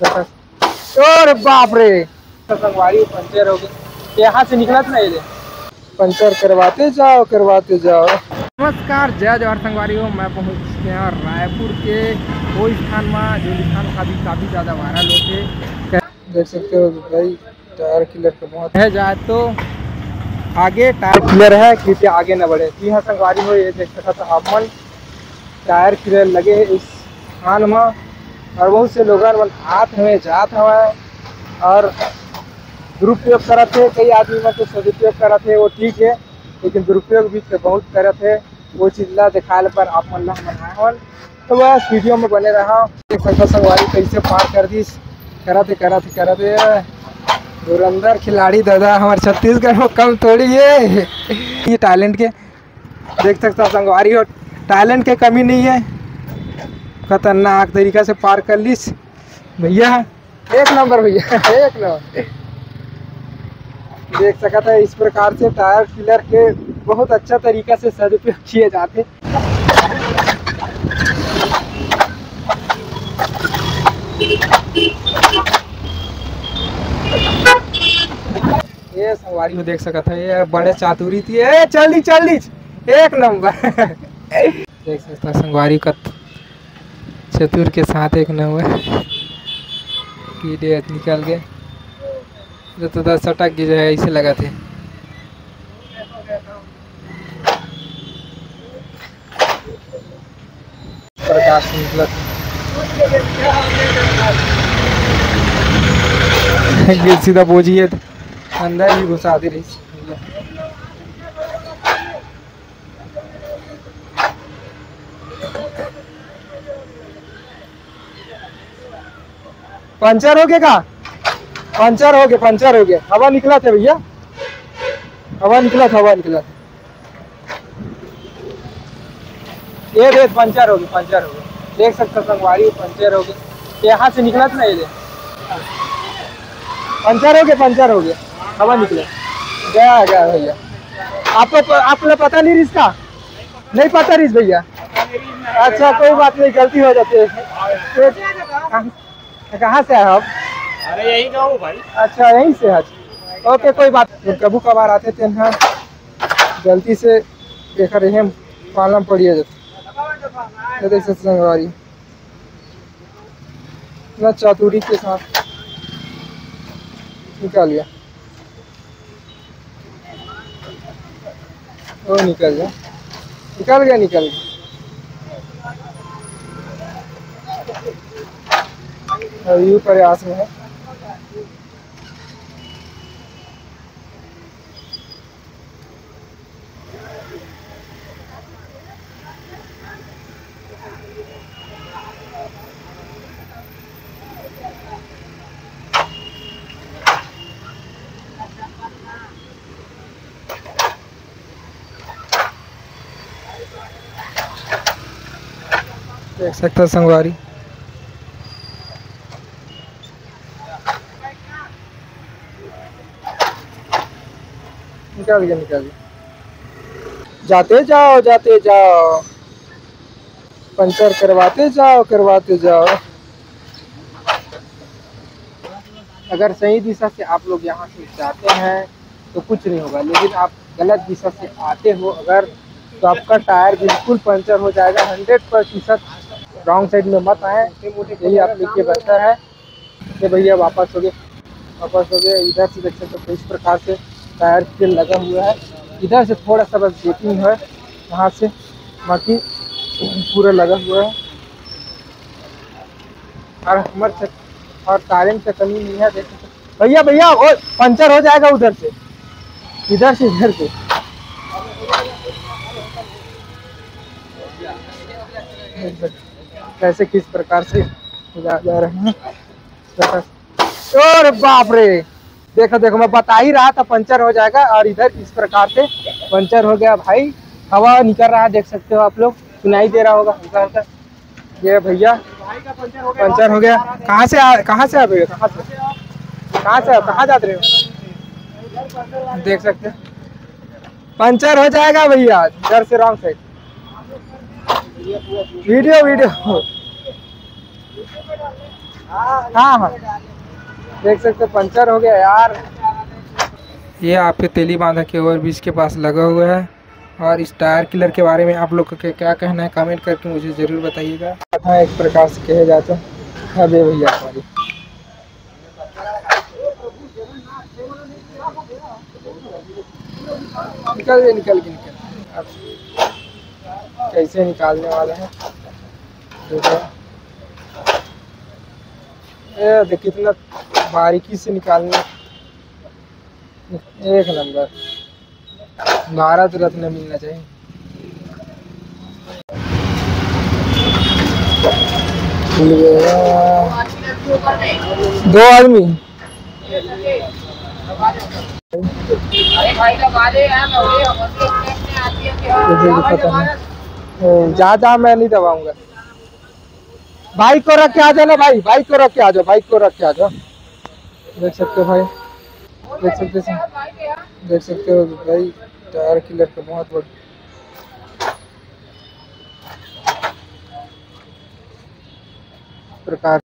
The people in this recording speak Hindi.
और बाप रे संगवारी पंचर हो गए, यहाँ से निकला था ना ये पंचर करवाते जाओ। नमस्कार, जय जवाहर संगवारी हो। मैं पहुँच गया रायपुर के वो स्थान में जो स्थान काफ़ी ज़्यादा वायरल होते, देख सकते हो भाई। टायर किलर का बहुत है, जाए तो आगे टायर किलर है, कृपया आगे न बढ़े। जी हाँ संगवारी हो, ये देख सकता था अपन टायर किलर लगे इस स्थान में, और बहुत से लोग आते हुए जात हुए और दुरुपयोग करे थे। कई आदमी में तो सदुपयोग करे थे, वो ठीक है, लेकिन दुरुपयोग भी बहुत करे थे। वो चीज़ ला दिखाने पर आप मन मनाए, तो बस वीडियो में बने रहा। देख सकता संगवारी कैसे पार कर दी, करते धुरंधर खिलाड़ी दादा हमारे छत्तीसगढ़ में कम थोड़ी है। ये टैलेंट के देख सकता संगवारी हो, टैलेंट के कमी नहीं है, खतरनाक तरीका से पार कर लीस भैया। एक नंबर भैया, एक नंबर। देख सकता है इस प्रकार से टायर किलर के बहुत अच्छा तरीका से सदुपयोग किए जाते। ये संगवारी को देख सकता है, ये बड़े चातुरी थी। चल दी एक नंबर। देख सकता संगवारी का चतुर के साथ एक नंबर कीड़े निकल गए, तो 10 अटक की जाए ऐसे लगा थे। प्रकाश निकला सीधा बोझिए अंदर ही घुसा दे रही। पंचर हो गया का? पंचर हो गया। हवा निकला था भैया, हवा निकला था। ये देख पंचर हो गया। देख सकते संगवारी पंचर हो गया, यहाँ से निकला था ना ये पंचर हो गया। हवा निकला गया भैया। आपको पता नहीं रिस का? नहीं पता रिस भैया? अच्छा कोई बात नहीं, गलती हो जाती है। कहाँ से आए आप? अरे यही गाँव भाई। अच्छा यहीं से है। ओके कोई बात। कभी कभार आते थे यहाँ, गलती से देखा रहे पालना पड़िए जाते। देख सकते संगवारी इतना चातुरी के साथ निकाल गया। वो निकल गया। यू प्रयास में है। देख सकते संगवारी निकाल गया। जाते जाओ पंचर करवाते जाओ। अगर सही दिशा से आप लोग यहाँ से जाते हैं तो कुछ नहीं होगा, लेकिन आप गलत दिशा से आते हो अगर, तो आपका टायर बिल्कुल पंचर हो जाएगा 100%। रॉन्ग साइड में मत आए, यही आप लोग के बेहतर है। ये भैया वापस हो गए। इधर से देख सकते हो इस प्रकार से टायर किल लगा हुआ है। इधर से थोड़ा सा बस चेकिंग है यहाँ से, बाकी पूरा लगा हुआ है। और टैलेंट का कमी नहीं है। देख सकते भैया और पंचर हो जाएगा उधर से, इधर से। कैसे किस प्रकार से जा रहे हैं। और बाप रे देखो मैं बता ही रहा था पंचर हो जाएगा, और इधर इस प्रकार से पंचर हो गया भाई। हवा निकल रहा है, देख सकते हो आप लोग, सुनाई दे रहा होगा हल्का। ये भैया पंचर हो गया। कहाँ से आ भैया? कहाँ जाते रहे हो? देख सकते पंचर हो जाएगा भैया, इधर से रॉन्ग साइड। वीडियो हाँ हाँ, देख सकते पंचर हो गया यार। ये आपके तेली बांधा के ओवर ब्रिज के पास लगा हुआ है। और इस टायर किलर के बारे में आप लोग का क्या कहना है, कमेंट करके मुझे ज़रूर बताइएगा। था एक प्रकार से कहे जाते हैं अबे भैया हमारी। निकल गए। अब कैसे निकालने वाले हैं देखो। ये देख कितना बारीकी से निकालने, एक नंबर। भारत रत्न मिलना चाहिए। दो आदमी ज्यादा मैं नहीं दबाऊंगा। बाइक को रख के आ जाओ ना भाई, बाइक को रख के आ जाओ, बाइक को रख के आ जाओ। देख सकते हो भाई, देख सकते हो भाई, टायर किलर का बहुत बड़ा प्रकार